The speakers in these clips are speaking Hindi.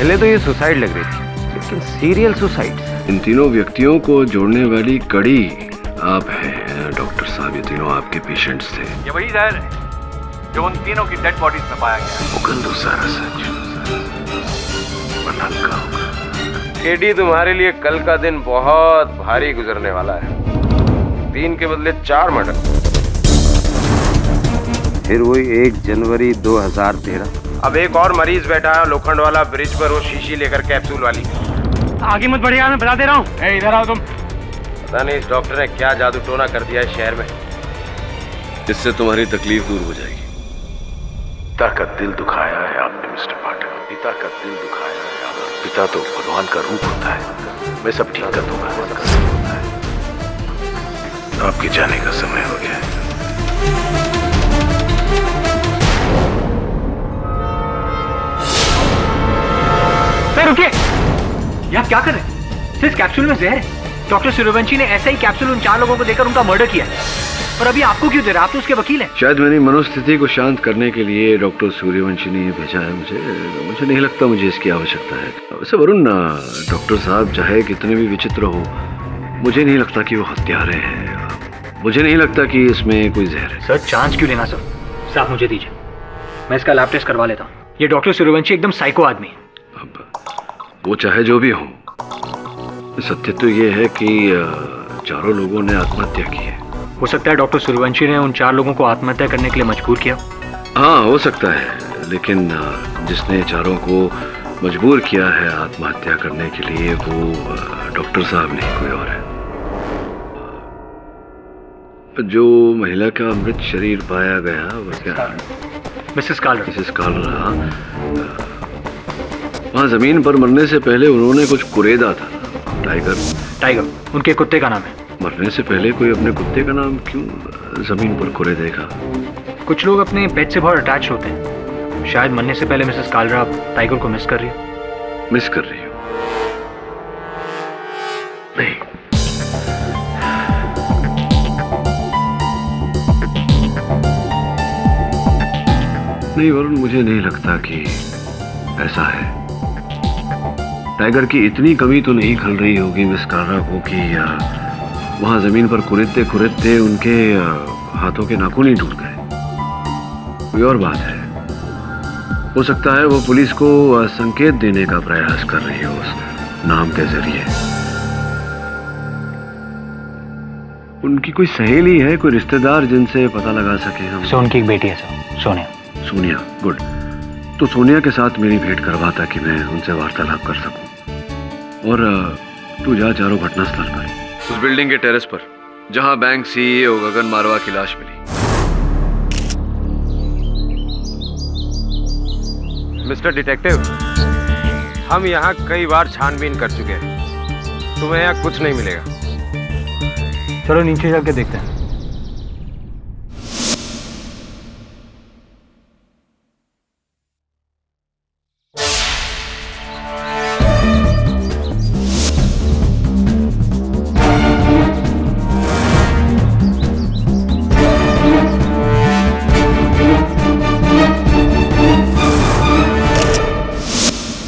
पहले तो ये सुसाइड लग रही थी, लेकिन सीरियल सुसाइड। इन तीनों व्यक्तियों को जोड़ने वाली कड़ी आप हैं डॉक्टर साहब। ये तीनों आपके पेशेंट्स थे। ये वही जहर है जो उन तीनों की डेड बॉडीज में पाया गया। उगल दो सारा सच, वरना क्या होगा। केडी, तुम्हारे लिए कल का दिन बहुत भारी गुजरने वाला है। 3 के बदले 4 मर्डर। फिर वही 1 जनवरी 2013। अब एक और मरीज बैठा है लोखंड वाला ब्रिज पर, वो शीशी लेकर कैप्सूल वाली। आगे मत बढ़िया, मैं बता दे रहा हूँ। इधर आओ तुम। पता नहीं इस डॉक्टर ने क्या जादू टोना कर दिया है शहर में। इससे तुम्हारी तकलीफ दूर हो जाएगी। पिता का दिल दुखाया है आपने मिस्टर पाठक, पिता का दिल दुखाया है। पिता तो भगवान का रूप होता है। मैं सब ठीक कर दूंगा। आपके जाने का समय हो गया है। रुकिए, ये आप क्या कर रहे हैं? इस कैप्सूल में जहर है। डॉक्टर सूर्यवंशी ने ऐसा ही कैप्सूल उन 4 लोगों को देकर उनका मर्डर किया, और अभी आपको क्यों दे रहे हैं? आप तो उसके वकील हैं। शायद मेरी मनोस्थिति को शांत करने के लिए डॉक्टर सूर्यवंशी ने भेजा है मुझे नहीं लगता मुझे इसकी आवश्यकता है। वैसे वरुण, डॉक्टर साहब चाहे कितने भी विचित्र हो, मुझे नहीं लगता कि वो हत्यारे हैं। मुझे नहीं लगता कि इसमें कोई जहर है। सर, चांस क्यों लेना सर? साहब मुझे दीजिए, मैं इसका लैब टेस्ट करवा लेता हूँ। ये डॉक्टर सूर्यवंशी एकदम साइको आदमी है। अब वो चाहे जो भी हो, सत्य तो ये है कि 4 लोगों ने आत्महत्या की है। हो सकता है डॉक्टर सूर्यवंशी ने उन 4 लोगों को आत्महत्या करने के लिए मजबूर किया। हाँ, हो सकता है, लेकिन जिसने 4 को मजबूर किया है आत्महत्या करने के लिए, वो डॉक्टर साहब नहीं, कोई और है। जो महिला का मृत शरीर पाया गया वो क्या? मिसेस कालरा। मिसेस कालरा। वहाँ जमीन पर मरने से पहले उन्होंने कुछ कुरेदा था। टाइगर उनके कुत्ते का नाम है। मरने से पहले कोई अपने कुत्ते का नाम क्यों जमीन पर कुरेदेगा? कुछ लोग अपने पेट से बहुत अटैच होते हैं। शायद मरने से पहले मिसेस कालरा टाइगर को मिस कर रही हो। मिस कर रही हो? नहीं, नहीं वरुण, मुझे नहीं लगता कि ऐसा है। टाइगर की इतनी कमी तो नहीं खल रही होगी मिस कालरा को कि वहां जमीन पर कुरेदते कुरेदते उनके हाथों के नाखून ही टूट गए। कोई और बात है। हो सकता है वो पुलिस को संकेत देने का प्रयास कर रही हो उस नाम के जरिए। उनकी कोई सहेली है, कोई रिश्तेदार जिनसे पता लगा सके हम? सो उनकी एक बेटी है सर, सोनिया। सोनिया, गुड। तो सोनिया के साथ मेरी भेंट करवा ताकि मैं उनसे वार्तालाप कर सकूं। और तू जा चारों घटनास्थल पर, उस बिल्डिंग के टेरेस पर जहां बैंक सीईओ गगन मारवा की लाश मिली। मिस्टर डिटेक्टिव, हम यहाँ कई बार छानबीन कर चुके हैं। तुम्हें यहाँ कुछ नहीं मिलेगा। चलो नीचे जाके देखते हैं।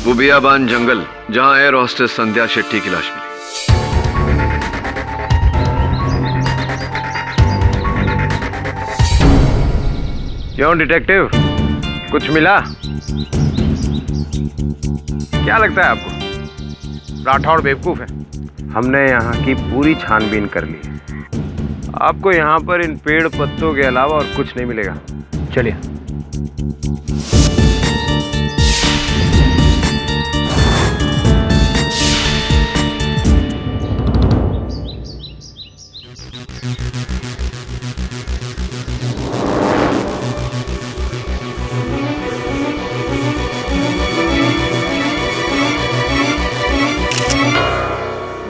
वो बियाबान जंगल जहां एयर होस्टेस संध्या शेट्टी की लाश मिली। क्यों डिटेक्टिव, कुछ मिला? क्या लगता है आपको राठौड़ बेवकूफ है? हमने यहाँ की पूरी छानबीन कर ली है। आपको यहाँ पर इन पेड़ पत्तों के अलावा और कुछ नहीं मिलेगा। चलिए।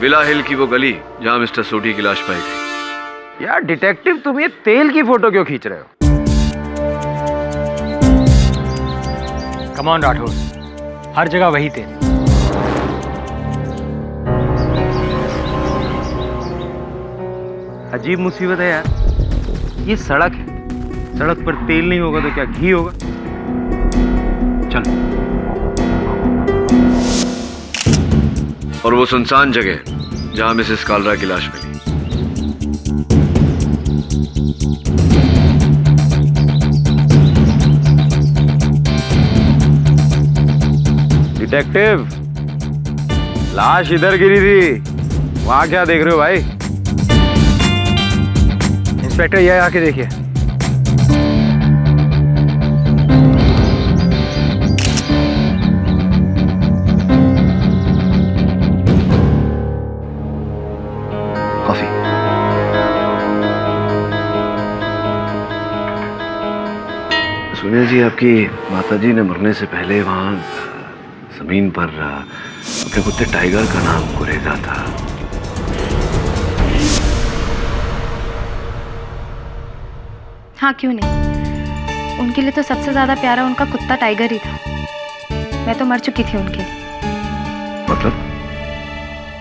विला हिल की वो गली जहां मिस्टर सोडी की लाश पाई गई। यार डिटेक्टिव, तुम ये तेल की फोटो क्यों खींच रहे हो? कम ऑन राठौर, हर जगह वही तेल। अजीब मुसीबत है यार। ये सड़क है, सड़क पर तेल नहीं होगा तो क्या घी होगा? चलो। और वो सुनसान जगह जहां मिसेस कालरा की लाश मिली। डिटेक्टिव, लाश इधर गिरी थी, वहां क्या देख रहे हो भाई? इंस्पेक्टर ये आके देखिए। कॉफी। सोनिया जी, आपकी माताजी ने मरने से पहले वहां जमीन पर अपने कुत्ते टाइगर का नाम कुरेदा था। हाँ, क्यों नहीं। उनके लिए तो सबसे ज्यादा प्यारा उनका कुत्ता टाइगर ही था। मैं तो मर चुकी थी उनके लिए। मतलब?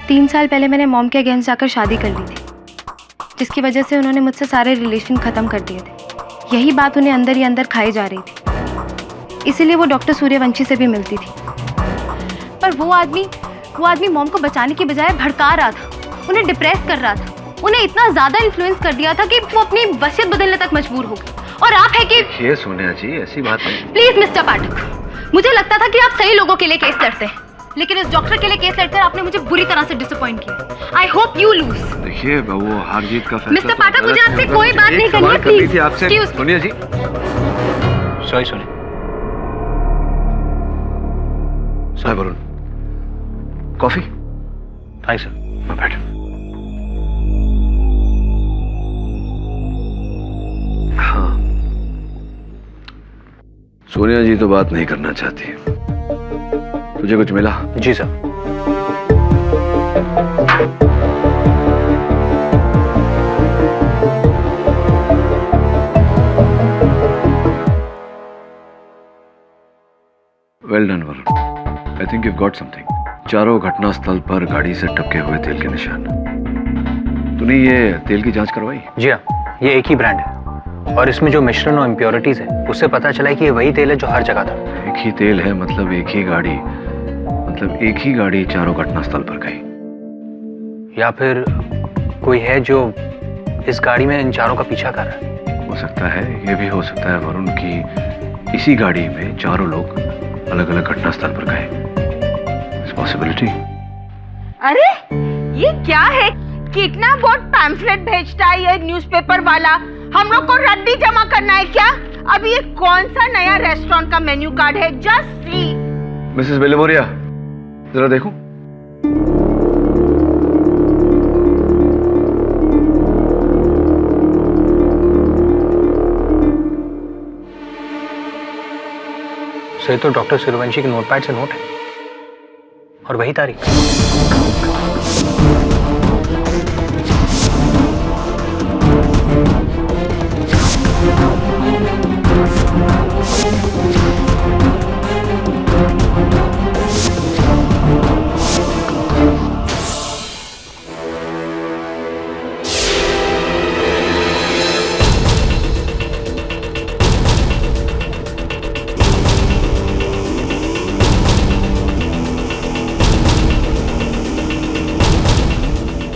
3 साल पहले मैंने मॉम के अगेंस्ट जाकर शादी कर ली थी, जिसकी वजह से उन्होंने मुझसे सारे रिलेशन खत्म कर दिए थे। यही बात उन्हें अंदर ही अंदर खाई जा रही थी, इसीलिए वो डॉक्टर सूर्यवंशी से भी मिलती थी। पर वो आदमी मॉम को बचाने की बजाय भड़का रहा था, उन्हें डिप्रेस कर रहा था, उन्हें इतना ज्यादा इन्फ्लुएंस कर दिया था कि वो अपनी वसीयत बदलने तक मजबूर हो गई। और आप है कि ये सोनिया जी, ऐसी बात नहीं। प्लीज मिस्टर पाठक, मुझे लगता था कि आप सही लोगों के लिए केस लड़ते हैं, लेकिन इस डॉक्टर के लिए केस लड़कर आपने मुझे बुरी तरह से डिसअपॉइंट किया। I hope you lose. देखिए, वो हार जीत का फैसला। मिस्टर पाठक, मुझे आपसे कोई बात नहीं करनी है, प्लीज। आपसे सोनिया जी। सॉरी सोनी। हाय वरुण, कॉफी? Thanks sir. बैठ। हाँ, सोनिया जी तो बात नहीं करना चाहती। तुझे कुछ मिला? जी sir. Well done Varun, I think you got something. चारों घटना स्थल पर गाड़ी से टपके हुए तेल के निशान। तूने ये तेल की जांच करवाई? जी हाँ, ये एक ही ब्रांड है और इसमें जो मिश्रण और इम्प्योरिटीज है उससे पता चला है कि ये वही तेल है जो हर जगह था। एक ही तेल है मतलब एक ही गाड़ी चारों घटना स्थल पर गई। या फिर कोई है जो इस गाड़ी में इन चारों का पीछा कर रहा है। हो सकता है, ये भी हो सकता है वरुण की इसी गाड़ी में चारों लोग अलग अलग घटना स्थल पर गए। पॉसिबिलिटी। अरे ये क्या है? कितना बोर्ड पैम्फलेट भेजता है ये न्यूज़पेपर वाला। हम लोग को रद्दी जमा करना है क्या? अभी ये कौन सा नया रेस्टोरेंट का मेन्यू कार्ड है? Just see. मिसेस बेलेमोरिया, जरा देखो। सही तो डॉक्टर सूर्यवंशी के नोटपैड से नोट है और वही तारीख।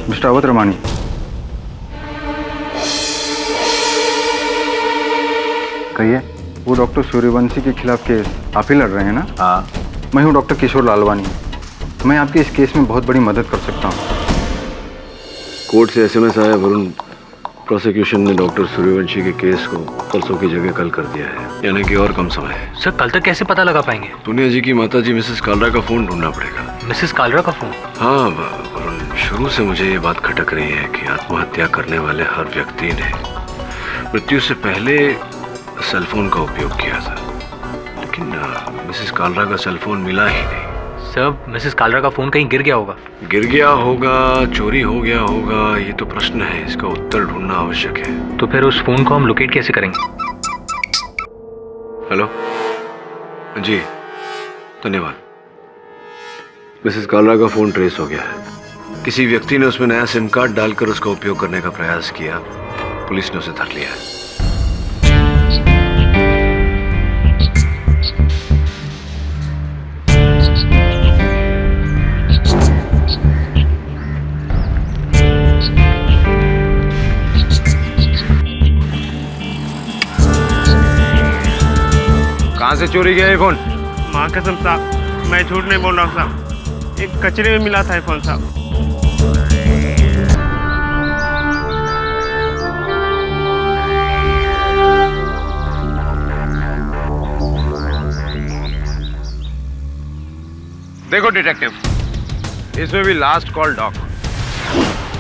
मिस्टर अवध रमानी, कहिए, वो डॉक्टर सूर्यवंशी के खिलाफ केस आप ही लड़ रहे हैं ना? हाँ। मैं हूँ डॉक्टर किशोर लालवानी। मैं आपकी इस केस में बहुत बड़ी मदद कर सकता हूँ। कोर्ट से एसएमएस आया वरुण, प्रोसिक्यूशन ने डॉक्टर सूर्यवंशी के केस को परसों की जगह कल कर दिया है, यानी कि और कम समय है। सर, कल तक कैसे पता लगा पाएंगे? सोनिया जी की माताजी मिसेस कालरा का फोन ढूंढना पड़ेगा। मिसेस कालरा का फोन? हाँ वरुण, शुरू से मुझे ये बात खटक रही है कि आत्महत्या करने वाले हर व्यक्ति ने मृत्यु से पहले सेलफोन का उपयोग किया था, लेकिन मिसेस कालरा का सेलफोन मिला ही नहीं। सर, मिसेस कालरा का फोन कहीं गिर गया होगा। गिर गया होगा, चोरी हो गया होगा, ये तो प्रश्न है, इसका उत्तर ढूंढना आवश्यक है। तो फिर उस फोन को हम लोकेट कैसे करेंगे? हेलो जी, धन्यवाद। मिसेस कालरा का फोन ट्रेस हो गया है। किसी व्यक्ति ने उसमें नया सिम कार्ड डालकर उसका उपयोग करने का प्रयास किया। पुलिस ने उसे धर लिया है। कहाँ से चोरी किया ये फोन? माँ कसम साहब, मैं झूठ नहीं बोल रहा हूँ साहब, एक कचरे में मिला था ये फोन साहब। देखो डिटेक्टिव, इसमें भी लास्ट कॉल डॉक।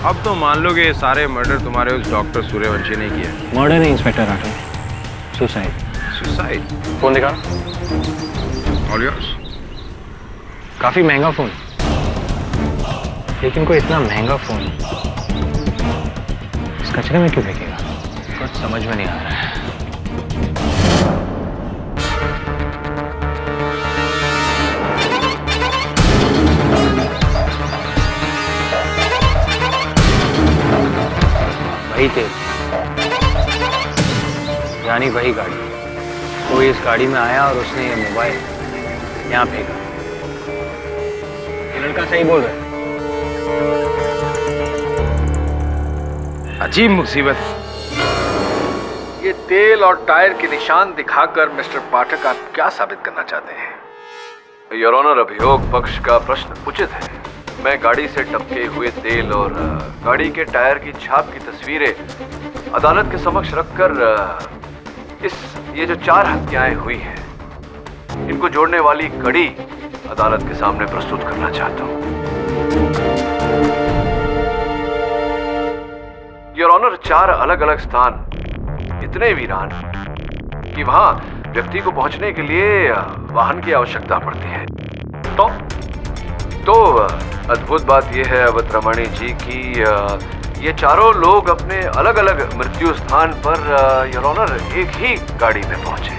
अब तो मान लो कि ये सारे मर्डर तुम्हारे उस डॉक्टर सूर्यवंशी ने किया। मर्डर नहीं inspector Rathore, suicide. Suicide? Phone दिखा। All yours. काफी महंगा फोन, लेकिन कोई इतना महंगा फोन इस कचरे में क्यों फेंकेगा? कुछ समझ में नहीं आ रहा है। वही थे, यानी वही गाड़ी। कोई इस गाड़ी में आया और उसने ये मोबाइल यहाँ फेंका। ये लड़का सही बोल रहा है। अजीब मुसीबत। ये तेल और टायर के निशान दिखाकर मिस्टर पाठक आप क्या साबित करना चाहते हैं? योर ऑनर, अभियोग पक्ष का प्रश्न उचित है। मैं गाड़ी से टपके हुए तेल और गाड़ी के टायर की छाप की तस्वीरें अदालत के समक्ष रखकर ये जो 4 हत्याएं हुई हैं, इनको जोड़ने वाली कड़ी अदालत के सामने प्रस्तुत करना चाहता हूं। योर ऑनर, 4 अलग अलग स्थान इतने वीरान कि वहां व्यक्ति को पहुंचने के लिए वाहन की आवश्यकता पड़ती है। तो अद्भुत बात यह है अवध रमणी जी कि ये चारों लोग अपने अलग अलग मृत्यु स्थान पर योर ऑनर एक ही गाड़ी में पहुंचे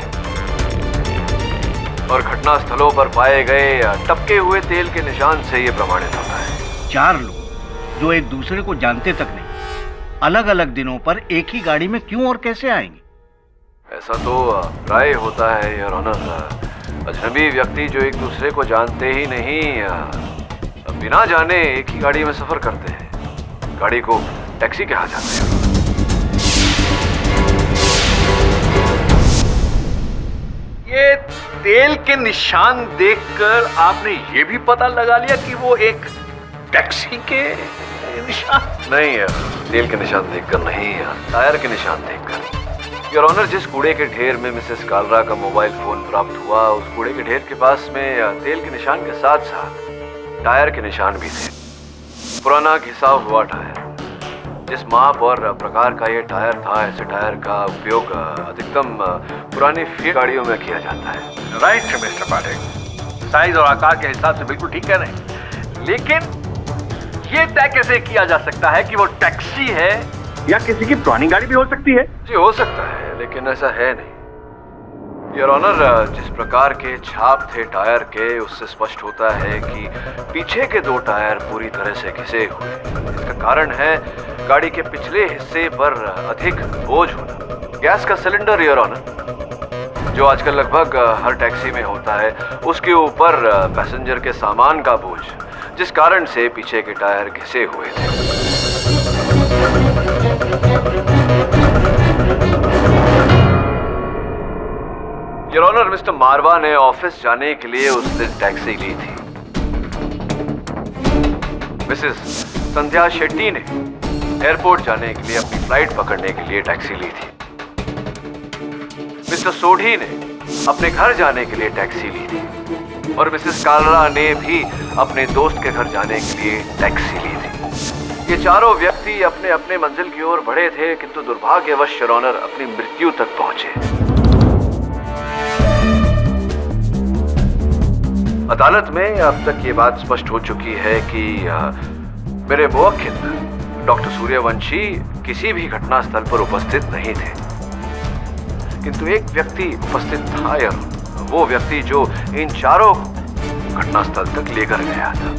और घटना स्थलों पर पाए गए टपके हुए तेल के निशान से ये प्रमाणित होता है। 4 लोग जो एक दूसरे को जानते तक नहीं, अलग अलग दिनों पर एक ही गाड़ी में क्यों और कैसे आएंगे? ऐसा तो प्राय होता है योर ऑनर। अजनबी व्यक्ति जो एक दूसरे को जानते ही नहीं बिना जाने एक ही गाड़ी में सफर करते हैं। गाड़ी को टैक्सी कहा जाता है। ये तेल के निशान देखकर आपने ये भी पता लगा लिया कि वो एक टैक्सी के निशान? नहीं, तेल के निशान देखकर नहीं, टायर के निशान देखकर। योर ऑनर, जिस कूड़े के ढेर में मिसेस कालरा का मोबाइल फोन प्राप्त हुआ, उस कूड़े के ढेर के पास में तेल के निशान के साथ साथ टायर के निशान भी थे। पुराना घिसा हुआ टायर। जिस माप और प्रकार का ये टायर था, ऐसे टायर का उपयोग अधिकतम पुरानी फील्ड गाड़ियों में किया जाता है। राइट मिस्टर पाठक, साइज और आकार के हिसाब से बिल्कुल ठीक कह रहे हैं, लेकिन ये तय कैसे किया जा सकता है कि वो टैक्सी है या किसी की पुरानी गाड़ी भी हो सकती है? जी हो सकता है, लेकिन ऐसा है नहीं। योर ऑनर, जिस प्रकार के छाप थे टायर के, उससे स्पष्ट होता है कि पीछे के 2 टायर पूरी तरह से घिसे हुए। इसका कारण है गाड़ी के पिछले हिस्से पर अधिक बोझ होना। गैस का सिलेंडर योर ऑनर, जो आजकल लगभग हर टैक्सी में होता है, उसके ऊपर पैसेंजर के सामान का बोझ, जिस कारण से पीछे के टायर घिसे हुए थे। योर ऑनर, मिस्टर मारवा ने ऑफिस जाने के लिए उस दिन टैक्सी ली थी। मिसेस संध्या शेट्टी ने एयरपोर्ट जाने के लिए अपनी फ्लाइट पकड़ने के लिए टैक्सी ली थी। मिस्टर सोढ़ी ने अपने घर जाने के लिए टैक्सी ली थी और मिसेस कालरा ने भी अपने दोस्त के घर जाने के लिए टैक्सी ली थी। ये चारों व्यक्ति अपने अपने मंजिल की ओर बढ़े थे, किंतु दुर्भाग्यवश योर ऑनर अपनी मृत्यु तक पहुंचे। अदालत में अब तक ये बात स्पष्ट हो चुकी है कि मेरे मुवक्किल डॉक्टर सूर्यवंशी किसी भी घटना स्थल पर उपस्थित नहीं थे, किंतु एक व्यक्ति उपस्थित था, या वो व्यक्ति जो इन चारों को घटना स्थल तक लेकर गया था।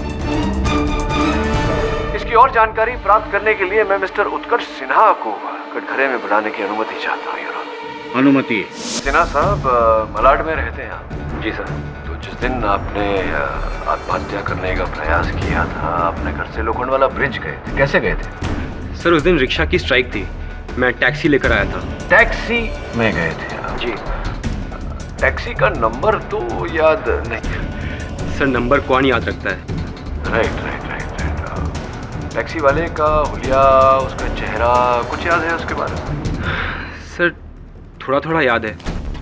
इसकी और जानकारी प्राप्त करने के लिए मैं मिस्टर उत्कर्ष सिन्हा को कटघरे में बुलाने की अनुमति चाहता हूँ। अनुमति? सिन्हा साहब मलाड में रहते हैं। जी सर। तो जिस दिन आपने आत्महत्या करने का प्रयास किया था, अपने घर से लोखंडवाला ब्रिज गए थे, कैसे गए थे? सर, उस दिन रिक्शा की स्ट्राइक थी, मैं टैक्सी लेकर आया था। टैक्सी में गए थे आप? जी। टैक्सी का नंबर तो याद नहीं। सर नंबर कौन याद रखता है? राइट। टैक्सी वाले का हुलिया, उसका चेहरा कुछ याद है उसके बारे में? सर थोड़ा थोड़ा याद है।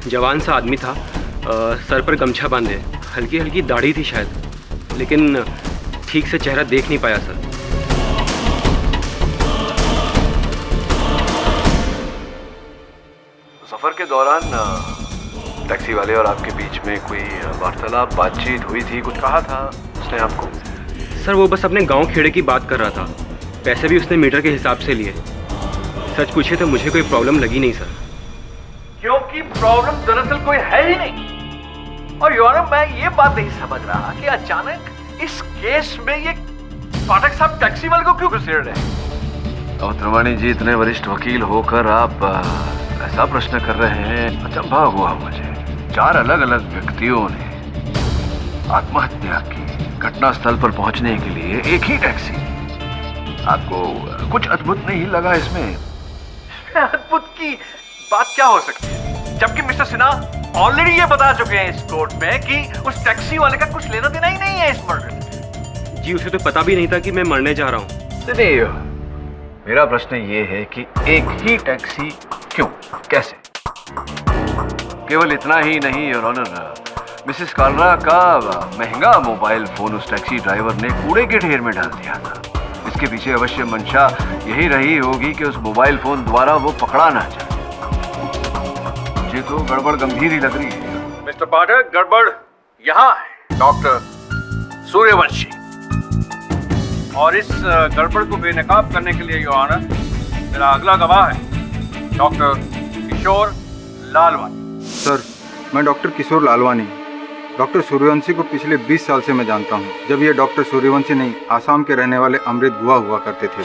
जवान सा आदमी था, सर पर गमछा बांधे, हल्की हल्की दाढ़ी थी शायद, लेकिन ठीक से चेहरा देख नहीं पाया सर। सफर के दौरान टैक्सी वाले और आपके बीच में कोई वार्तालाप, बातचीत हुई थी? कुछ कहा था उसने आपको? सर वो बस अपने गांव खेड़े की बात कर रहा था। पैसे भी उसने मीटर के हिसाब से लिए। सच पूछे तो मुझे कोई प्रॉब्लम लगी नहीं सर। क्योंकि प्रॉब्लम दरअसल कोई है ही नहीं। और योर ऑनर, मैं ये बात नहीं समझ रहा कि अचानक इस केस में ये पाठक साहब टैक्सी वाले को क्यों घुसेड़ रहे हैं? अवतरवाणी जी, इतने वरिष्ठ वकील होकर आप ऐसा प्रश्न कर रहे हैं, अचंभा हुआ मुझे। 4 अलग अलग व्यक्तियों ने आत्महत्या की। घटना स्थल पर पहुंचने के लिए एक ही टैक्सी। आपको कुछ अद्भुत नहीं लगा इसमें? अद्भुत की बात क्या हो सकती है, जबकि मिस्टर सिन्हा ऑलरेडी ये बता चुके हैं इस कोर्ट में कि उस टैक्सी वाले का कुछ लेना देना ही नहीं है इस मर्डर। जी उसे तो पता भी नहीं था कि मैं मरने जा रहा हूँ। नहीं, मेरा प्रश्न ये है कि एक ही टैक्सी क्यों, कैसे? केवल इतना ही नहीं योर ऑनर, मिसेस कालरा का महंगा मोबाइल फोन उस टैक्सी ड्राइवर ने कूड़े के ढेर में डाल दिया था। इसके पीछे अवश्य मंशा यही रही होगी कि उस मोबाइल फोन द्वारा वो पकड़ा ना जाए। मुझे तो गड़बड़ गंभीर ही लग रही है। मिस्टर पाठक, गड़बड़ यहाँ है डॉक्टर सूर्यवंशी, और इस गड़बड़ को बेनकाब करने के लिए योर ऑनर मेरा अगला गवाह है डॉक्टर किशोर लालवानी। सर मैं डॉक्टर किशोर लालवानी डॉक्टर सूर्यवंशी को पिछले 20 साल से मैं जानता हूँ। जब ये डॉक्टर सूर्यवंशी नहीं, आसाम के रहने वाले अमृत गुहा हुआ करते थे।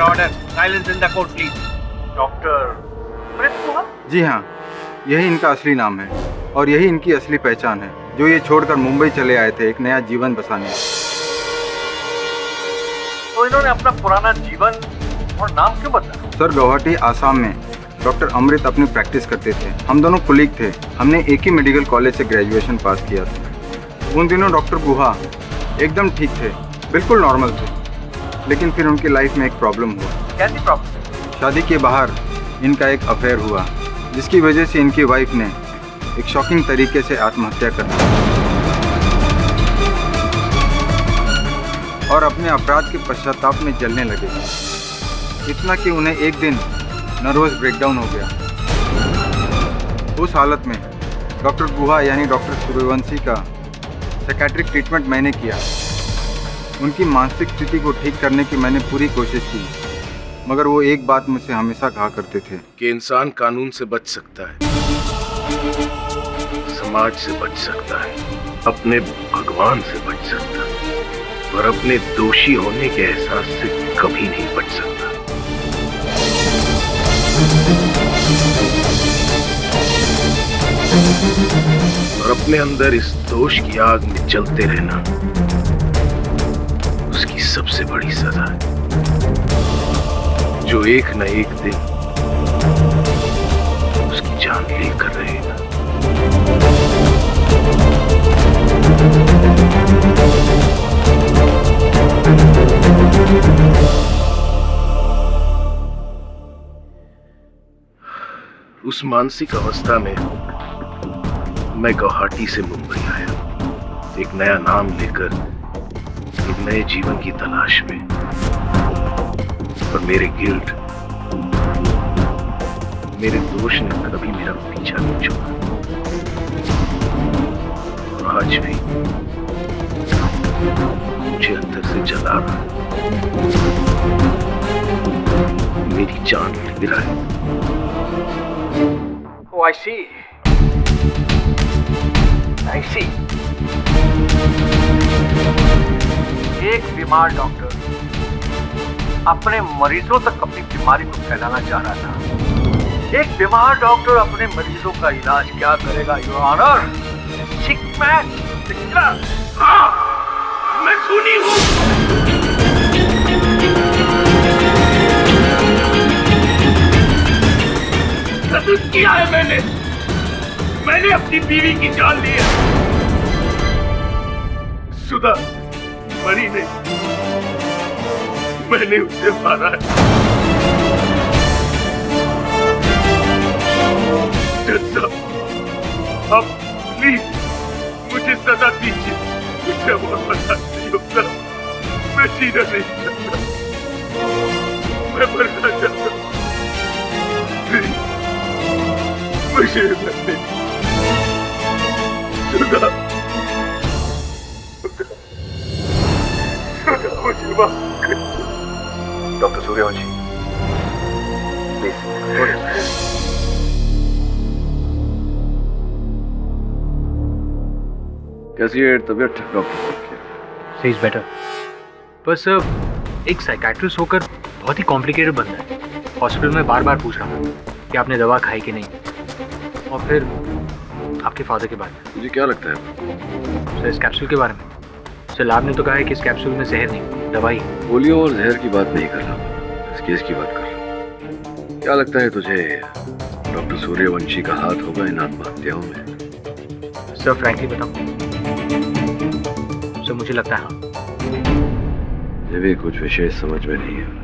Order, silence in the court please. Doctor Amrit Guha? जी हाँ, यही इनका असली नाम है और यही इनकी असली पहचान है, जो ये छोड़कर मुंबई चले आए थे एक नया जीवन बसाने। तो इन्होंने अपना पुराना जीवन और नाम क्यों बदला? सर गुवाहाटी आसाम में डॉक्टर अमृत अपनी प्रैक्टिस करते थे। हम दोनों कुलीग थे। हमने एक ही मेडिकल कॉलेज से ग्रेजुएशन पास किया था। उन दिनों डॉक्टर गुहा एकदम ठीक थे, बिल्कुल नॉर्मल थे, लेकिन फिर उनकी लाइफ में एक प्रॉब्लम हुआ। कैसी प्रॉब्लम? शादी के बाहर इनका एक अफेयर हुआ, जिसकी वजह से इनकी वाइफ ने एक शॉकिंग तरीके से आत्महत्या कर ली और अपने अपराध के पश्चाताप में जलने लगे। इतना कि उन्हें एक दिन नर्वस ब्रेकडाउन हो गया। उस हालत में डॉक्टर गुहा यानी डॉक्टर सूर्यवंशी का साइकियाट्रिक ट्रीटमेंट मैंने किया। उनकी मानसिक स्थिति को ठीक करने की मैंने पूरी कोशिश की, मगर वो एक बात मुझसे हमेशा कहा करते थे कि इंसान कानून से बच सकता है, समाज से बच सकता है, अपने भगवान से बच सकता है, पर अपने दोषी होने के एहसास से कभी नहीं बच सकता। और अपने अंदर इस दोष की आग में जलते रहना उसकी सबसे बड़ी सजा है, जो एक न एक दिन उसकी जान लेकर रहेगा। उस मानसिक अवस्था में मैं गुवाहाटी से मुंबई आया, एक नया नाम लेकर, एक नए जीवन की तलाश में। और मेरे गिल्ट, मेरे दोष ने कभी मेरा पीछा नहीं छोड़ा। और आज भी मुझे अंदर से जला रहा, मेरी जान ले रहा है। Oh, I see. I see. एक बीमार डॉक्टर अपने मरीजों तक अपनी बीमारी को फैलाना चाह रहा था। एक बीमार डॉक्टर अपने मरीजों का इलाज क्या करेगा, योर ऑनर? सिक मैन, मैं खूनी हूँ। कसूर किया है मैंने अपनी बीवी की जान ली है। सुधा मरी नहीं, मैंने उसे मारा है। जज साहब, आप प्लीज मुझे सजा दीजिए। मुझे और बर्दाश्त नहीं होता, मैं जीना नहीं चाहता, मैं मरना चाहता। प्लीज मुझे मरने सुधा, मुझे माफ कर। डॉक्टर सूर्यवंशी, प्लीज थोड़े। कैसी है तबीयत डॉक्टर? C is better. बस एक साइकाट्रिस्ट होकर बहुत ही कॉम्प्लिकेटेड बंदा है। हॉस्पिटल में बार बार पूछ रहा हूँ कि आपने दवा खाई कि नहीं, और फिर आपके फादर के बारे में। मुझे क्या लगता है सर इस कैप्सूल के बारे में? सर लैब ने तो कहा है कि इस कैप्सूल में जहर नहीं, दवाई। पोलियो और जहर की बात नहीं कर रहा, इस केस की बात कर रहा। क्या लगता है तुझे डॉक्टर सूर्यवंशी का हाथ होगा इन आत्महत्याओं में? सर फ्रैंकली बताऊं, सर मुझे लगता है हाँ। ये भी कुछ विशेष समझ में नहीं है।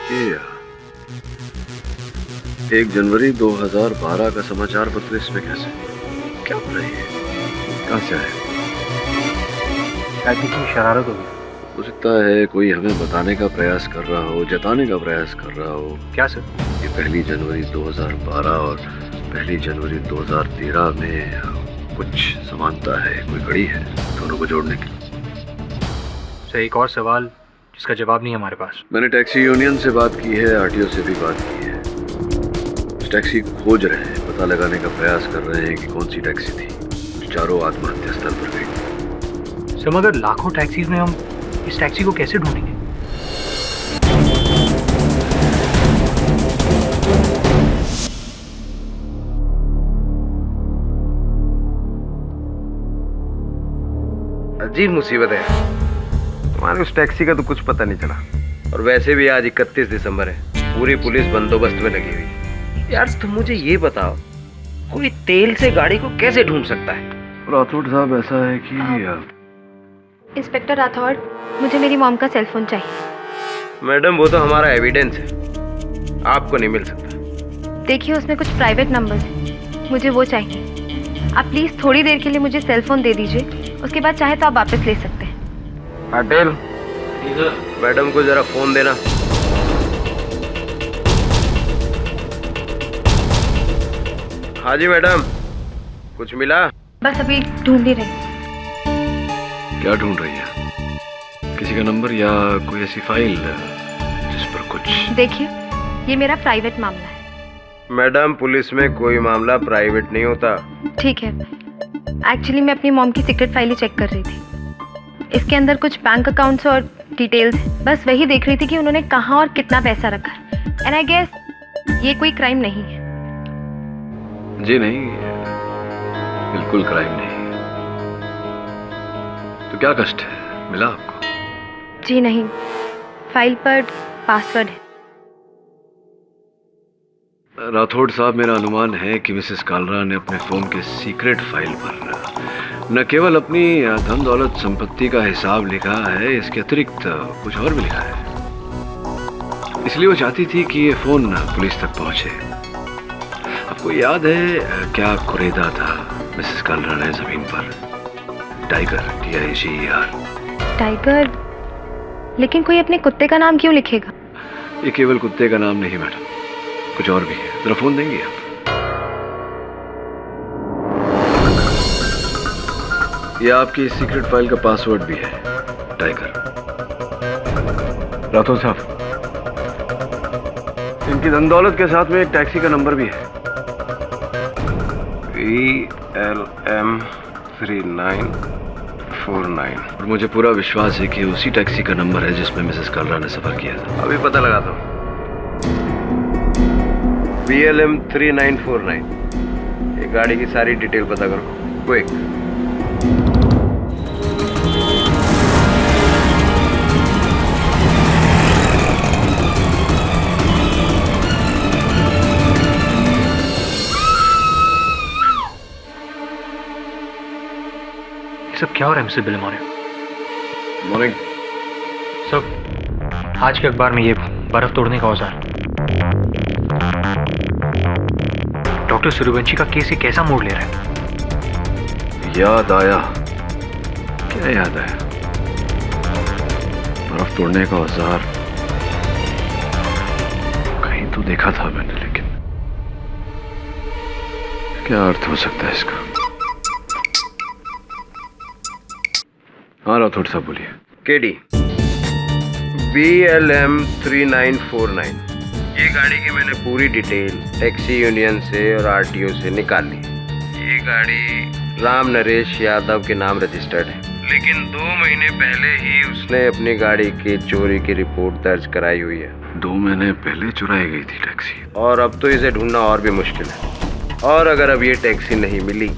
ये 1 जनवरी 2012 का समाचार पत्र इसमें कैसे? क्या हो रही है? कहाँ से आया? शायद किसी शरारत होगी। हो सकता है कोई हमें बताने का प्रयास कर रहा हो, जताने का प्रयास कर रहा हो। क्या सर? ये 1 जनवरी 2012 और 1 जनवरी 2013 में कुछ समानता है, कोई कड़ी है दोनों को जोड़ने की। सर एक और सवाल जिसका जवाब नहीं है हमारे पास। मैंने टैक्सी यूनियन से बात की है, आरटीओ से भी बात की है। उस टैक्सी को खोज रहे हैं, पता लगाने का प्रयास कर रहे हैं कि कौन सी टैक्सी थी चारों आत्महत्या स्थल पर गई। सर मगर लाखों टैक्सीज में हम इस टैक्सी को कैसे ढूंढेंगे? अजीब मुसीबत है। हमारे उस टैक्सी का तो कुछ पता नहीं चला, और वैसे भी आज 31 दिसंबर है, पूरी पुलिस बंदोबस्त में लगी हुई। यार तुम मुझे ये बताओ, कोई तेल से गाड़ी को कैसे ढूंढ सकता है? राठौड़ साहब, ऐसा है कि इंस्पेक्टर राठौड़, मुझे मेरी मॉम का सेल फोन चाहिए। मैडम वो तो हमारा एविडेंस है, आपको नहीं मिल सकता। देखिए उसमें कुछ प्राइवेट नंबर्स हैं, मुझे वो चाहिए। आप प्लीज थोड़ी देर के लिए मुझे सेल फोन दे दीजिए, उसके बाद चाहे तो आप वापस ले सकते हैं। पटेल, मैडम को जरा फोन देना। हाँ जी मैडम, कुछ मिला? बस अभी ढूंढ ही रही। क्या ढूंढ रही है? किसी का नंबर या कोई ऐसी फाइल जिस पर कुछ? देखिए ये मेरा प्राइवेट मामला है। मैडम पुलिस में कोई मामला प्राइवेट नहीं होता। ठीक है, एक्चुअली मैं अपनी मॉम की सीक्रेट फाइल ही चेक कर रही थी। इसके अंदर कुछ बैंक अकाउंट्स और डिटेल्स, बस वही देख रही थी कि उन्होंने कहाँ और कितना पैसा रखा। एंड आई गेस ये कोई क्राइम नहीं है। जी नहीं, बिल्कुल क्राइम नहीं। तो क्या कष्ट है, मिला आपको? जी नहीं, फाइल पर पासवर्ड है। राठौड़ साहब, मेरा अनुमान है कि मिसेस कालरा ने अपने फोन के सीक्रेट फाइल पर न केवल अपनी धन दौलत संपत्ति का हिसाब लिखा है, इसके अतिरिक्त कुछ और भी लिखा है। इसलिए वो चाहती थी कि ये फोन पुलिस तक पहुंचे। आपको याद है क्या कुरेदा था मिसेस कालरा ने जमीन पर? Tiger, TIGER। टाइगर? लेकिन कोई अपने कुत्ते का नाम क्यों लिखेगा? ये केवल कुत्ते का नाम नहीं मैडम, कुछ और भी है। जरा फोन देंगे आप? ये आपकी सीक्रेट फाइल का पासवर्ड भी है, टाइगर। राठौड़ साहब, इनकी धन दौलत के साथ में एक टैक्सी का नंबर भी है, VLM3949। और मुझे पूरा विश्वास है कि उसी टैक्सी का नंबर है जिसमें मिसेस कालरा ने सफर किया था। अभी पता लगाता हूँ। VLM3949, ये गाड़ी की सारी डिटेल पता करो, क्विक। क्या हो रहा है मिस्टर बिलमोरे? मॉर्निंग। सर, आज के अखबार में ये बर्फ तोड़ने का औजार, डॉक्टर सूर्यवंशी का केस ये कैसा मोड़ ले रहा है? याद आया। क्या याद आया? बर्फ तोड़ने का औजार कहीं तो देखा था मैंने, लेकिन क्या अर्थ हो सकता है इसका? हाँ राठौड़ साहब बोलिए। केडी BLM 3949, ये गाड़ी की मैंने पूरी डिटेल टैक्सी यूनियन से और RTO से निकाल ली। ये गाड़ी राम नरेश यादव के नाम रजिस्टर्ड है, लेकिन 2 महीने पहले ही उसने अपनी गाड़ी की चोरी की रिपोर्ट दर्ज कराई हुई है। 2 महीने पहले चुराई गई थी टैक्सी, और अब तो इसे ढूंढना और भी मुश्किल है। और अगर अब ये टैक्सी नहीं मिली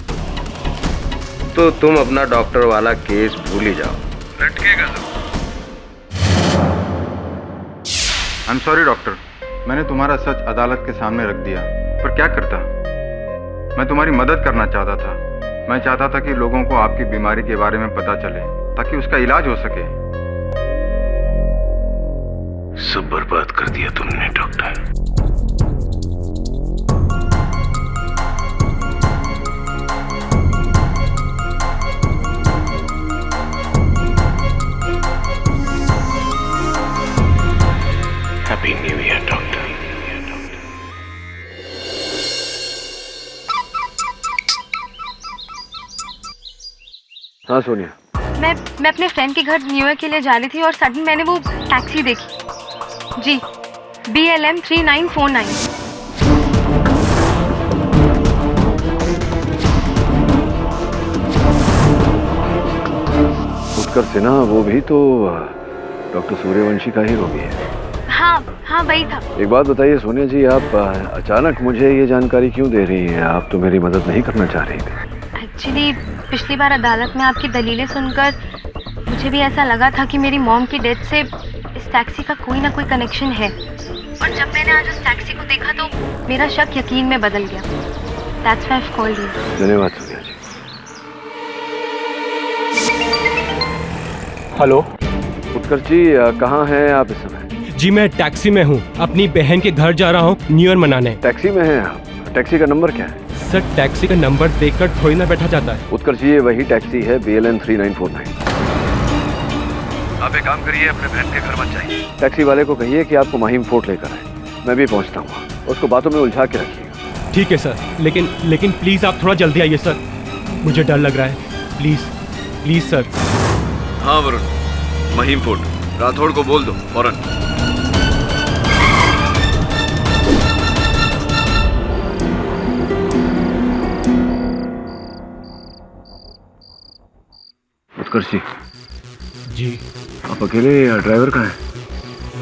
तो तुम अपना डॉक्टर वाला केस भूल ही जाओ, लटकेगा तो। आई एम सॉरी डॉक्टर, मैंने तुम्हारा सच अदालत के सामने रख दिया, पर क्या करता। मैं तुम्हारी मदद करना चाहता था। मैं चाहता था कि लोगों को आपकी बीमारी के बारे में पता चले ताकि उसका इलाज हो सके। सब बर्बाद कर दिया तुमने doctor. Happy new year doctor. हाँ सोनिया। मैं अपने फ्रेंड के घर न्यू ईयर के लिए जा रही थी और सडन मैंने वो टैक्सी देखी। जी, BLM 3949। उत्कर्ष सिन्हा, वो भी तो डॉक्टर सूर्यवंशी का ही रोगी है। हाँ वही था। एक बात बताइए सोनिया जी, आप अचानक मुझे ये जानकारी क्यों दे रही हैं? आप तो मेरी मदद नहीं करना चाह रही थी। एक्चुअली पिछली बार अदालत में आपकी दलीलें सुनकर मुझे भी ऐसा लगा था कि मेरी मॉम की डेथ से इस टैक्सी का कोई ना कोई कनेक्शन है, और जब मैंने आज उस टैक्सी को देखा तो मेरा शक यकीन में बदल गया। That's why I've called you. धन्यवाद सोनिया जी। हेलो उत्कर्ष जी, कहाँ हैं आप इस समय? जी, मैं टैक्सी में हूँ, अपनी बहन के घर जा रहा हूँ न्यू ईयर मनाने। टैक्सी में हैं आप? टैक्सी का नंबर क्या है? सर, टैक्सी का नंबर देखकर थोड़ी ना बैठा जाता है। उत्कर्ष जी, ये वही टैक्सी है, BLM 3949। आप एक काम करिए, अपने बहन के घर मत जाइए। टैक्सी वाले को कहिए कि आपको माहिम फोर्ट लेकर आए। मैं भी पहुंचता हूँ, उसको बातों में उलझा के रखिएगा। ठीक है सर, लेकिन प्लीज आप थोड़ा जल्दी आइए सर, मुझे डर लग रहा है। Please sir. हाँ वरुण, माहिम फोर्ट, राठौड़ को बोल दो फौरन। उत्कर्ष जी, आप अकेले या ड्राइवर कहाँ है?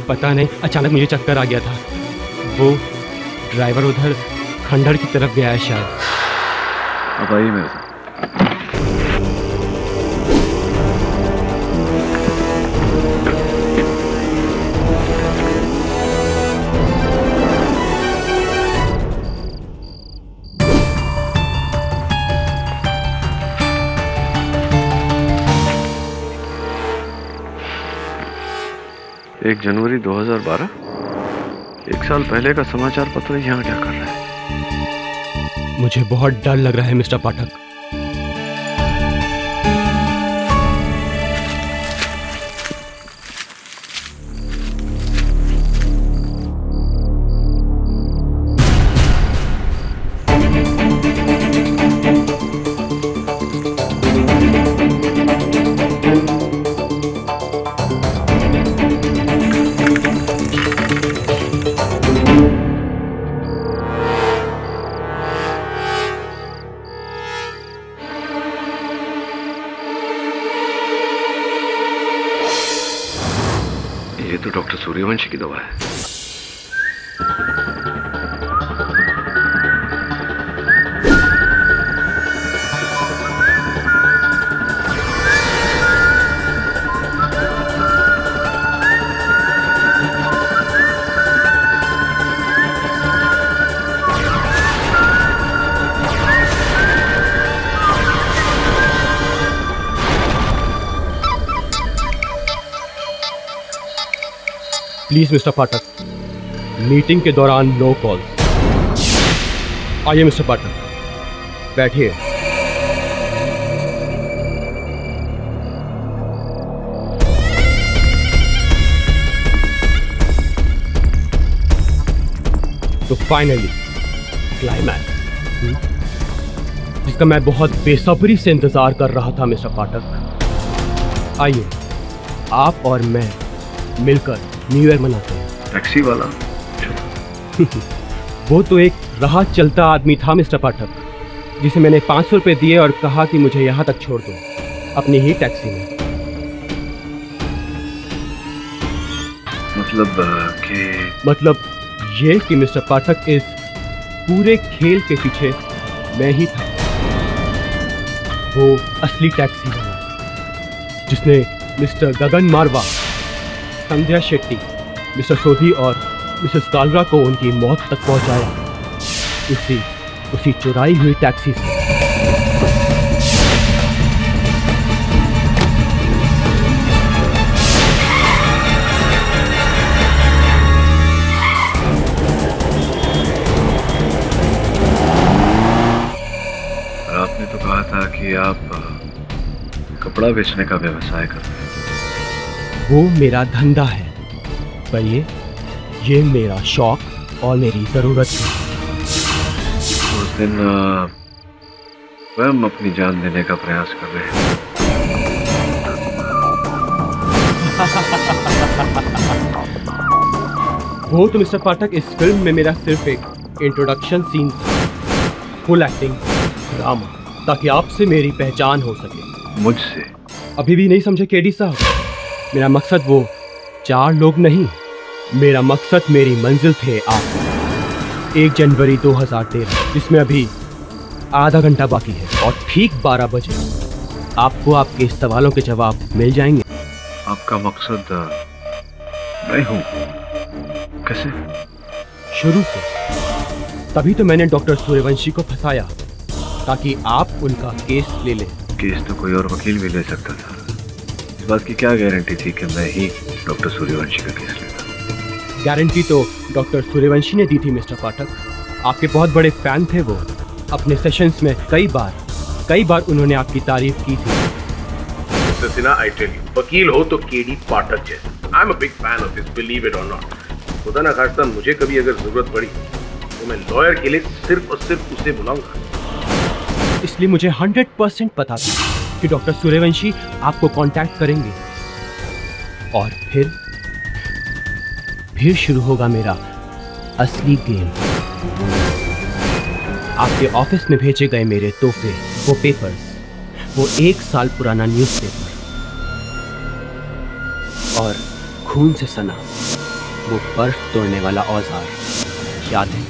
पता नहीं, अचानक मुझे चक्कर आ गया था। वो ड्राइवर उधर खंडहर की तरफ गया है शायद। आप आइए मेरे साथ। एक जनवरी 2012, 1 साल पहले का समाचार पत्र यहाँ क्या कर रहा है? मुझे बहुत डर लग रहा है मिस्टर पाठक। ये तो डॉक्टर सूर्यवंशी की दवा है। प्लीज मिस्टर पाठक, मीटिंग के दौरान नो कॉल। आइए मिस्टर पाठक, बैठिए। तो फाइनली क्लाइमैक्स, जिसका मैं बहुत बेसब्री से इंतजार कर रहा था मिस्टर पाठक। आइए आप और मैं मिलकर न्यू ईयर मनाते हैं। टैक्सी वाला वो तो एक राह चलता आदमी था मिस्टर पाठक, जिसे मैंने 500 रुपये दिए और कहा कि मुझे यहाँ तक छोड़ दो अपनी ही टैक्सी में। मतलब ये कि मिस्टर पाठक, इस पूरे खेल के पीछे मैं ही था, वो असली टैक्सी वाला जिसने मिस्टर गगन मारवा, संध्या शेट्टी, मिस्टर सोधी और मिसेस कालरा को उनकी मौत तक पहुंचाया, उसी चुराई हुई टैक्सी से। आपने तो कहा था कि आप कपड़ा बेचने का व्यवसाय करते हैं। वो मेरा धंधा है, पर ये मेरा शौक और मेरी जरूरत है। उस दिन स्वयं अपनी जान देने का प्रयास कर रहे हैं। वो तो मिस्टर पाठक, इस फिल्म में मेरा सिर्फ एक इंट्रोडक्शन सीन था, फुल एक्टिंग ड्रामा, ताकि आपसे मेरी पहचान हो सके। मुझसे? अभी भी नहीं समझे केडी साहब? मेरा मकसद वो 4 लोग नहीं, मेरा मकसद मेरी मंजिल थे आप। 1 जनवरी 2013, जिसमें अभी आधा घंटा बाकी है, और ठीक 12 बजे आपको आपके सवालों के जवाब मिल जाएंगे। आपका मकसद मैं हूँ? कैसे? शुरू से। तभी तो मैंने डॉक्टर सूर्यवंशी को फंसाया, ताकि आप उनका केस ले लें। केस तो कोई और वकील भी ले सकता था। इस बात की क्या गारंटी थी कि मैं ही डॉक्टर सूर्यवंशी का केस लेता? गारंटी तो डॉक्टर सूर्यवंशी ने दी थी मिस्टर पाठक। आपके बहुत बड़े फैन थे वो। अपने सेशंस में कई बार उन्होंने आपकी तारीफ की थी। Mister Sinha, I tell you, वकील हो तो केडी पाठक जैसे। I am a big fan of his, believe it और नॉट। खुदा ना खास्ता मुझे कभी अगर जरूरत पड़ी तो मैं लॉयर के लिए सिर्फ और सिर्फ उसे बुलाऊंगा। इसलिए मुझे 100% पता था कि डॉक्टर सूर्यवंशी आपको कांटेक्ट करेंगे, और फिर शुरू होगा मेरा असली गेम। आपके ऑफिस में भेजे गए मेरे तोहफे, वो पेपर्स, वो 1 साल पुराना न्यूज़पेपर, और खून से सना वो बर्फ तोड़ने वाला औजार याद है?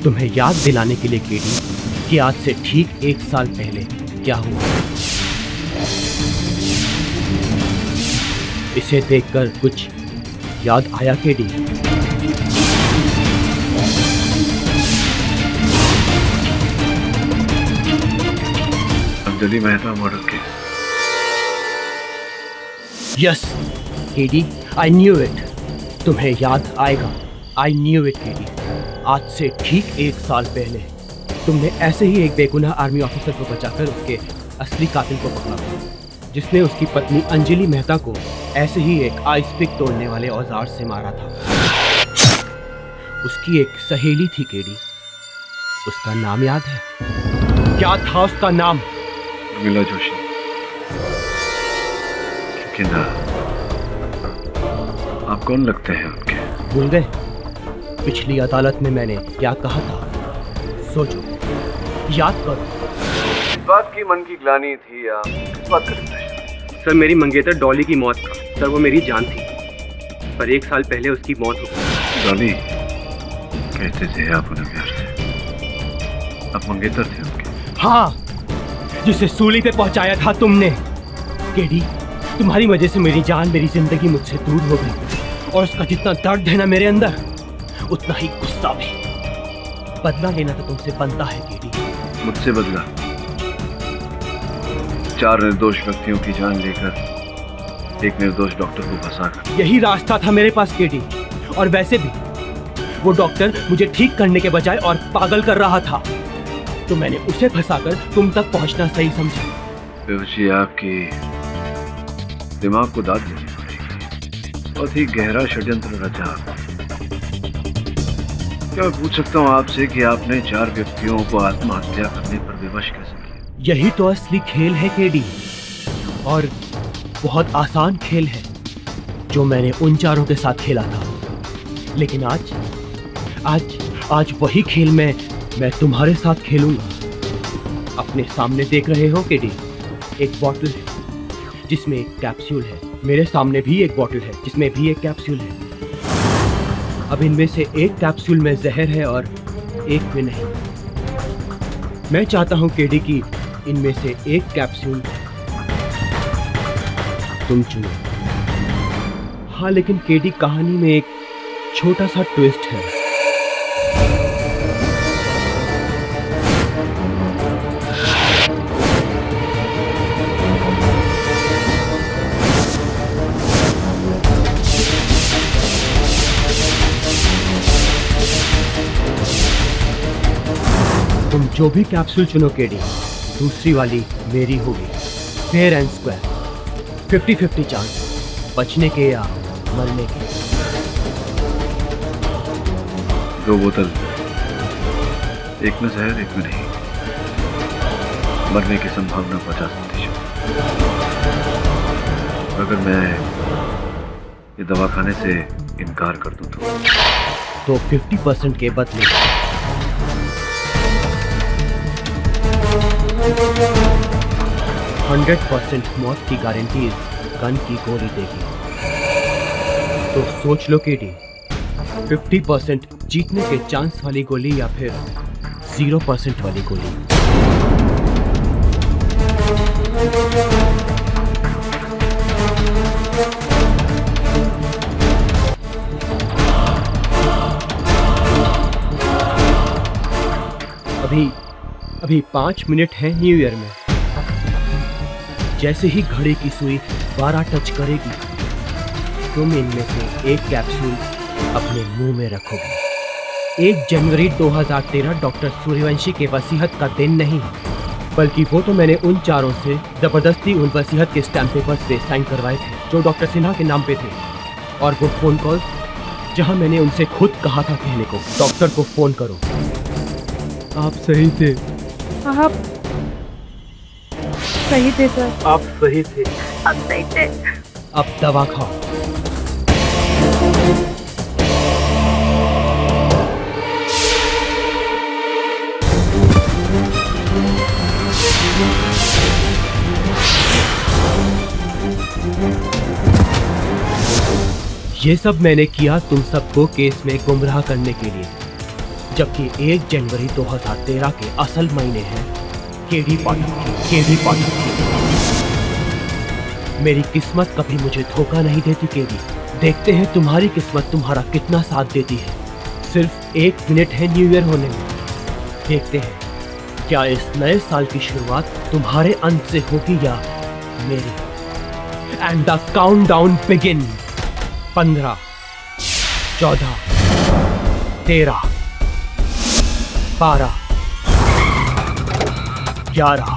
तुम्हें याद दिलाने के लिए केडी कि आज से ठीक 1 साल पहले क्या हुआ। इसे देखकर कुछ याद आया KD? Anjali Mehta murder case. Yes KD, I knew it. तुम्हें याद आएगा। I knew it KD. आज से ठीक 1 साल पहले तुमने ऐसे ही एक बेगुनाह आर्मी ऑफिसर को बचाकर उसके असली कातिल को पकड़ा, जिसने उसकी पत्नी अंजलि मेहता को ऐसे ही एक आइस पिक तोड़ने वाले औजार से मारा था। उसकी एक सहेली थी केडी, उसका नाम याद है? क्या था उसका नाम? उर्मिला जोशी। लेकिन आप कौन लगते हैं उनके? भूल गए? पिछली अदालत में मैंने क्या कहा था? सोचो, याद करो। इस बात की मन की ग्लानि थी या किस बात का? सर, मेरी मंगेतर डॉली की मौत का। सर, वो मेरी जान थी, पर 1 साल पहले उसकी मौत हो गई। डॉली कहते थे आप उन्हें प्यार से। आप मंगेतर थे उनके? हाँ, जिसे सूली पे पहुंचाया था तुमने। केडी, तुम्हारी वजह से मेरी जान, मेरी जिंदगी मुझसे दूर हो गई, और उसका जितना दर्द है ना मेरे अंदर, उतना ही गुस्सा भी। बदला लेना तो तुमसे बनता है केडी। मुझसे बदला? 4 निर्दोष व्यक्तियों की जान लेकर एक निर्दोष डॉक्टर को फंसाकर। यही रास्ता था मेरे पास केडी, और वैसे भी वो डॉक्टर मुझे ठीक करने के बजाय और पागल कर रहा था, तो मैंने उसे फंसाकर तुम तक पहुंचना सही समझा। बेहोशी आपकी दिमाग को दाद देनी पड़ेगी। बहुत ही गहरा षड्यंत्र रचा। क्या मैं पूछ सकता हूँ आपसे कि आपने 4 व्यक्तियों को आत्महत्या करने पर विवश कैसे किया? यही तो असली खेल है केडी, और बहुत आसान खेल है जो मैंने उन 4 के साथ खेला था। लेकिन आज वही खेल मैं तुम्हारे साथ खेलूंगा। अपने सामने देख रहे हो केडी, एक बोतल है जिसमें एक कैप्सूल है, मेरे सामने भी एक बोतल है जिसमें भी एक कैप्सूल है। अब इनमें से एक कैप्सूल में जहर है और एक में नहीं। मैं चाहता हूं केडी कि इनमें से एक कैप्सूल तुम चुनो। हाँ, लेकिन केडी कहानी में एक छोटा सा ट्विस्ट है। तुम जो भी कैप्सूल चुनो केडी, दूसरी वाली मेरी होगी। फेयर एंड स्क्वायर, 50-50 चांस बचने के या मरने के। 2 बोतल, एक में जहर एक में नहीं। मरने की संभावना 50%। अगर मैं ये दवा खाने से इनकार कर दूं तो 50% के बदले 100% मौत की गारंटी इस गन की गोली देगी। तो सोच लो केडी, 50% जीतने के चांस वाली गोली या फिर 0% वाली गोली। अभी 5 मिनट है न्यू ईयर में। जैसे ही घड़ी की सुई 12 टच करेगी, तुम इनमें से एक कैप्सूल अपने मुंह में रखोगे। 1 जनवरी 2013 डॉक्टर सूर्यवंशी के वसीयत का दिन नहीं, बल्कि वो तो मैंने उन 4 से जबरदस्ती उन वसीयत के स्टैम्प पेपर से साइन करवाए थे जो डॉक्टर सिन्हा के नाम पे थे। और वो फोन कॉल जहां मैंने उनसे खुद कहा था कहने को, डॉक्टर को फोन करो, आप सही थे, आप सही थे सर, आप सही थे, आप सही थे। अब दवा खाओ। ये सब मैंने किया तुम सबको केस में गुमराह करने के लिए, जबकि 1 जनवरी 2013 के असल महीने हैं केडी पाठक की। मेरी किस्मत कभी मुझे धोखा नहीं देती केडी। देखते हैं तुम्हारी किस्मत तुम्हारा कितना साथ देती है। सिर्फ 1 मिनट है न्यू ईयर होने में। देखते हैं क्या इस नए साल की शुरुआत तुम्हारे अंत से होगी या मेरी। And the countdown begin. 15, 14, 13, 12, 11,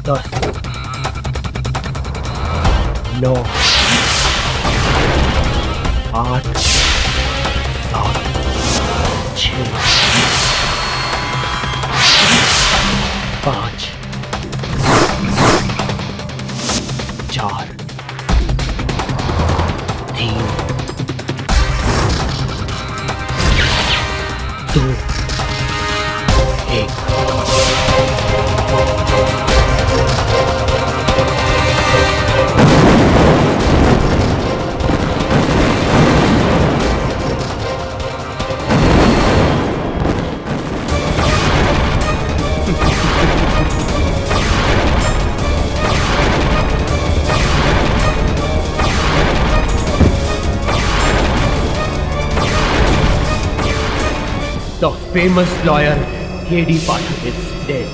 10, 9, 8, 7, 6, 5, 4, 3, 2, 1। The famous lawyer K.D. Pathak is dead.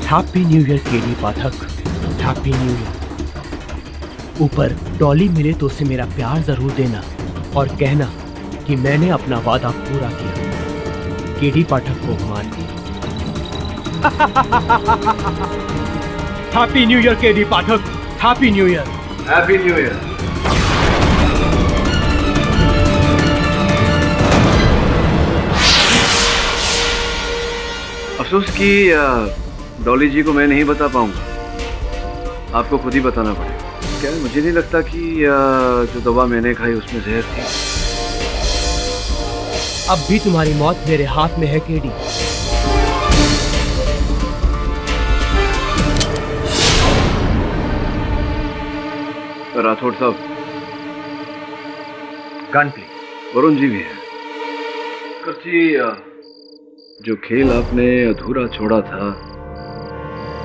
Happy new year KD Pathak, happy new year. ऊपर डॉली मिले तो उसे मेरा प्यार जरूर देना और कहना कि मैंने अपना वादा पूरा किया। केडी पाठक को मान के। Happy new year KD Pathak, happy new year. Happy new year. अफसोस कि डॉली जी को मैं नहीं बता पाऊंगा, आपको खुद ही बताना पड़ेगा। क्या मुझे नहीं लगता कि जो दवा मैंने खाई उसमें जहर थी। अब भी तुम्हारी मौत मेरे हाथ में है केडी। राठौड़ साहब, गन प्लीज। वरुण जी भी है। जी, जो खेल आपने अधूरा छोड़ा था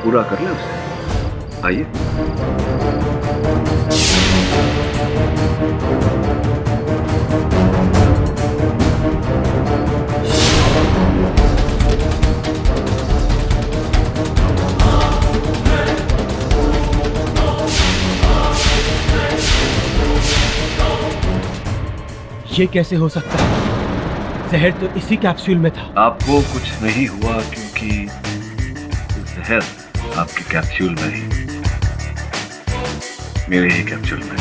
पूरा कर लें उसे। आइए। ये कैसे हो सकता है? जहर तो इसी कैप्सूल में था। आपको कुछ नहीं हुआ क्योंकि जहर आपके कैप्सूल में ही, मेरे ही कैप्सूल में।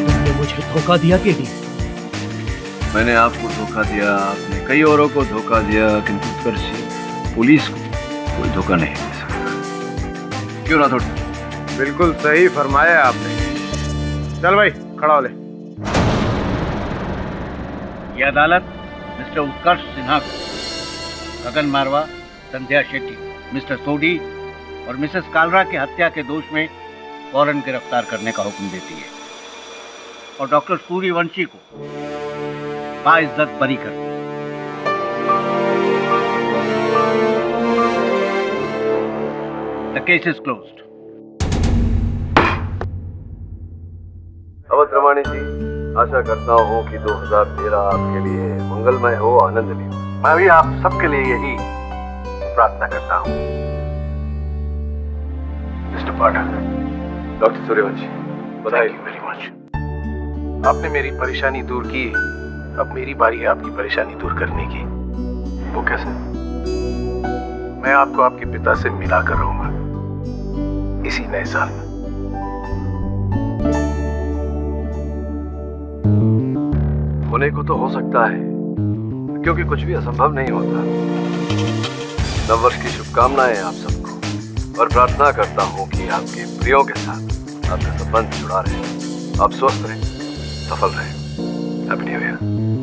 तुमने मुझे धोखा दिया केडी। मैंने आपको धोखा दिया, आपने कई औरों को धोखा दिया, किंतु उत्कर्ष पुलिस को कोई धोखा नहीं दे सकता। क्यों राठौड़? बिल्कुल सही फरमाया आपने। चल भाई खड़ा हो ले। ये अदालत मिस्टर उत्कर्ष सिन्हा को गगन मारवा, संध्या शेट्टी, मिस्टर सोडी और मिसेस कालरा के हत्या के दोष में फौरन गिरफ्तार करने का हुक्म देती है और डॉक्टर सूर्यवंशी को बाइज्जत बरी करती है। The case is closed. Awadh Ramani जी, आशा करता हूँ कि 2013 आपके लिए मंगलमय हो, आनंदमय हो। मैं भी आप सबके लिए यही प्रार्थना करता हूँ। मिस्टर पाठक, डॉक्टर सूर्यवंशी, बधाई। Thank you very much. आपने मेरी परेशानी दूर की, अब मेरी बारी है आपकी परेशानी दूर करने की। वो कैसे? मैं आपको आपके पिता से मिला कर रहूंगा इसी नए साल में। होने को तो हो सकता है, क्योंकि कुछ भी असंभव नहीं होता। नववर्ष की शुभकामनाएं आप सबको, और प्रार्थना करता हूँ कि आपके प्रियों के साथ आपका संबंध जुड़ा रहे, आप स्वस्थ रहें, सफल रहें। Happy new year.